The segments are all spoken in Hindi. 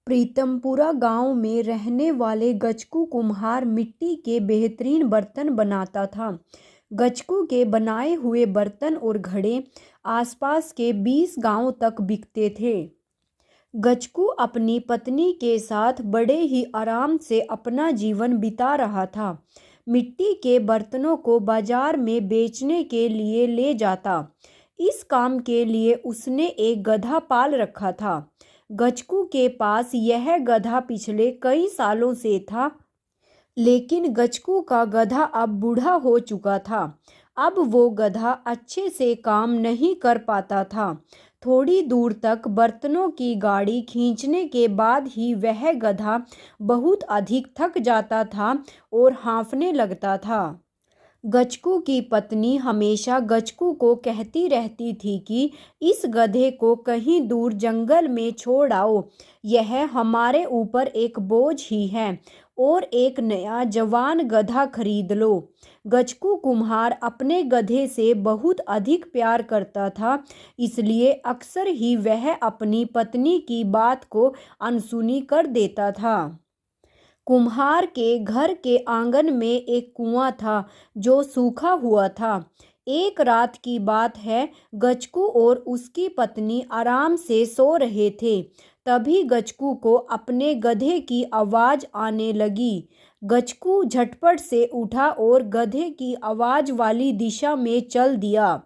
प्रीतमपुरा गांव में रहने वाले गचकू कुम्हार मिट्टी के बेहतरीन बर्तन बनाता था। गचकू के बनाए हुए बर्तन और घड़े आसपास के 20 गांवों तक बिकते थे। गचकू अपनी पत्नी के साथ बड़े ही आराम से अपना जीवन बिता रहा था। मिट्टी के बर्तनों को बाजार में बेचने के लिए ले जाता। इस काम के लिए उसने एक गधा पाल रखा था। गचकू के पास यह गधा पिछले कई सालों से था, लेकिन गचकू का गधा अब बूढ़ा हो चुका था। अब वो गधा अच्छे से काम नहीं कर पाता था। थोड़ी दूर तक बर्तनों की गाड़ी खींचने के बाद ही वह गधा बहुत अधिक थक जाता था और हाँफने लगता था। गचकू की पत्नी हमेशा गचकू को कहती रहती थी कि इस गधे को कहीं दूर जंगल में छोड़ आओ, यह हमारे ऊपर एक बोझ ही है, और एक नया जवान गधा खरीद लो। गचकू कुम्हार अपने गधे से बहुत अधिक प्यार करता था, इसलिए अक्सर ही वह अपनी पत्नी की बात को अनसुनी कर देता था। कुम्हार के घर के आंगन में एक कुआं था जो सूखा हुआ था। एक रात की बात है, गचकू और उसकी पत्नी आराम से सो रहे थे। तभी गचकू को अपने गधे की आवाज़ आने लगी। गचकू झटपट से उठा और गधे की आवाज़ वाली दिशा में चल दिया।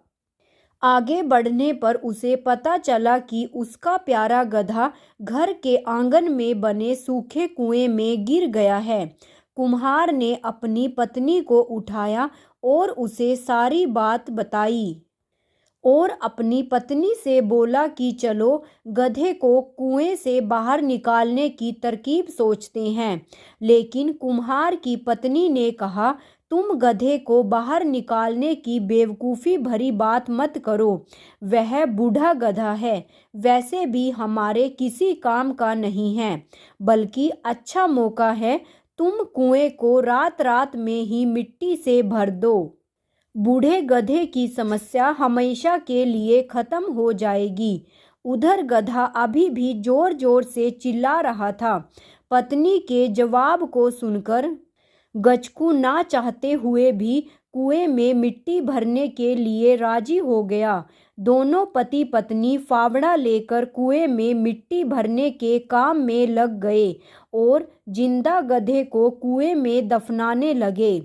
आगे बढ़ने पर उसे पता चला कि उसका प्यारा गधा घर के आंगन में बने सूखे कुएं में गिर गया है। कुम्हार ने अपनी पत्नी को उठाया और उसे सारी बात बताई और अपनी पत्नी से बोला कि चलो गधे को कुएं से बाहर निकालने की तरकीब सोचते हैं। लेकिन कुम्हार की पत्नी ने कहा, तुम गधे को बाहर निकालने की बेवकूफ़ी भरी बात मत करो। वह बूढ़ा गधा है, वैसे भी हमारे किसी काम का नहीं है, बल्कि अच्छा मौका है। तुम कुएं को रात रात में ही मिट्टी से भर दो। बूढ़े गधे की समस्या हमेशा के लिए खत्म हो जाएगी। उधर गधा अभी भी जोर जोर से चिल्ला रहा था। पत्नी के जवाब को सुनकर गचकू ना चाहते हुए भी कुएं में मिट्टी भरने के लिए राजी हो गया। दोनों पति पत्नी फावड़ा लेकर कुएं में मिट्टी भरने के काम में लग गए और जिंदा गधे को कुएं में दफनाने लगे।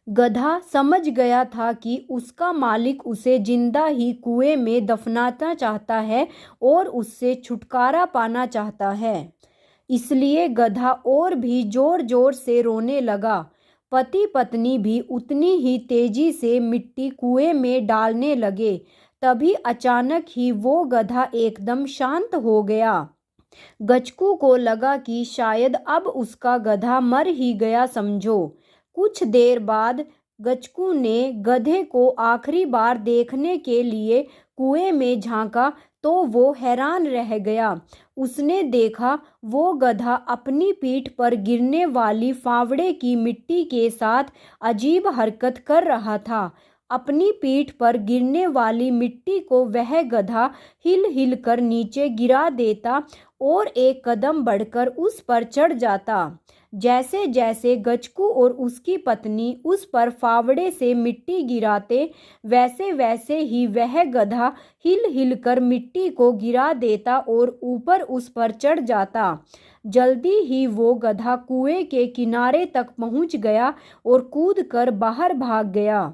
गधा समझ गया था कि उसका मालिक उसे जिंदा ही कुएं में दफनाना चाहता है और उससे छुटकारा पाना चाहता है। इसलिए गधा और भी जोर जोर से रोने लगा। पति पत्नी भी उतनी ही तेजी से मिट्टी कुएं में डालने लगे। तभी अचानक ही वो गधा एकदम शांत हो गया। गचकू को लगा कि शायद अब उसका गधा मर ही गया समझो। कुछ देर बाद गचकू ने गधे को आखिरी बार देखने के लिए कुएं में झांका तो वो हैरान रह गया। उसने देखा वो गधा अपनी पीठ पर गिरने वाली फावड़े की मिट्टी के साथ अजीब हरकत कर रहा था। अपनी पीठ पर गिरने वाली मिट्टी को वह गधा हिल हिल कर नीचे गिरा देता और एक कदम बढ़कर उस पर चढ़ जाता। जैसे जैसे गचकू और उसकी पत्नी उस पर फावड़े से मिट्टी गिराते, वैसे वैसे ही वह गधा हिल हिल कर मिट्टी को गिरा देता और ऊपर उस पर चढ़ जाता। जल्दी ही वो गधा कुएं के किनारे तक पहुंच गया और कूद कर बाहर भाग गया।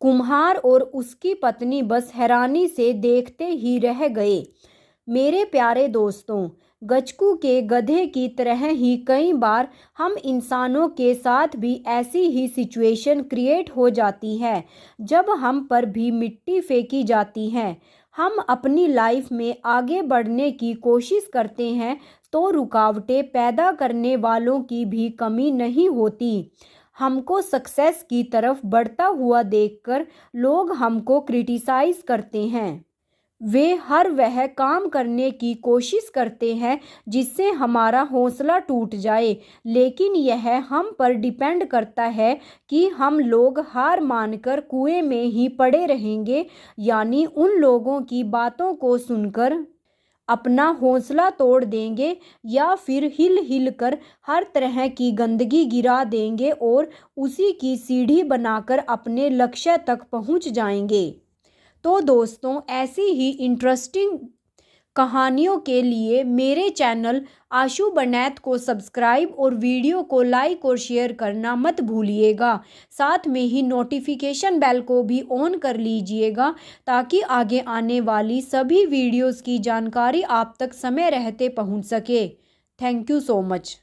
कुम्हार और उसकी पत्नी बस हैरानी से देखते ही रह गए। मेरे प्यारे दोस्तों, गचकू के गधे की तरह ही कई बार हम इंसानों के साथ भी ऐसी ही सिचुएशन क्रिएट हो जाती है। जब हम पर भी मिट्टी फेंकी जाती है, हम अपनी लाइफ में आगे बढ़ने की कोशिश करते हैं तो रुकावटें पैदा करने वालों की भी कमी नहीं होती। हमको सक्सेस की तरफ बढ़ता हुआ देखकर लोग हमको क्रिटिसाइज करते हैं। वे हर वह काम करने की कोशिश करते हैं जिससे हमारा हौसला टूट जाए, लेकिन यह हम पर डिपेंड करता है कि हम लोग हार मानकर कुएं में ही पड़े रहेंगे, यानी उन लोगों की बातों को सुनकर अपना हौसला तोड़ देंगे या फिर हिल हिल कर हर तरह की गंदगी गिरा देंगे और उसी की सीढ़ी बनाकर अपने लक्ष्य तक पहुंच जाएंगे। तो दोस्तों, ऐसी ही इंटरेस्टिंग कहानियों के लिए मेरे चैनल आशु बनैत को सब्सक्राइब और वीडियो को लाइक और शेयर करना मत भूलिएगा। साथ में ही नोटिफिकेशन बेल को भी ऑन कर लीजिएगा ताकि आगे आने वाली सभी वीडियोस की जानकारी आप तक समय रहते पहुंच सके। Thank you so much.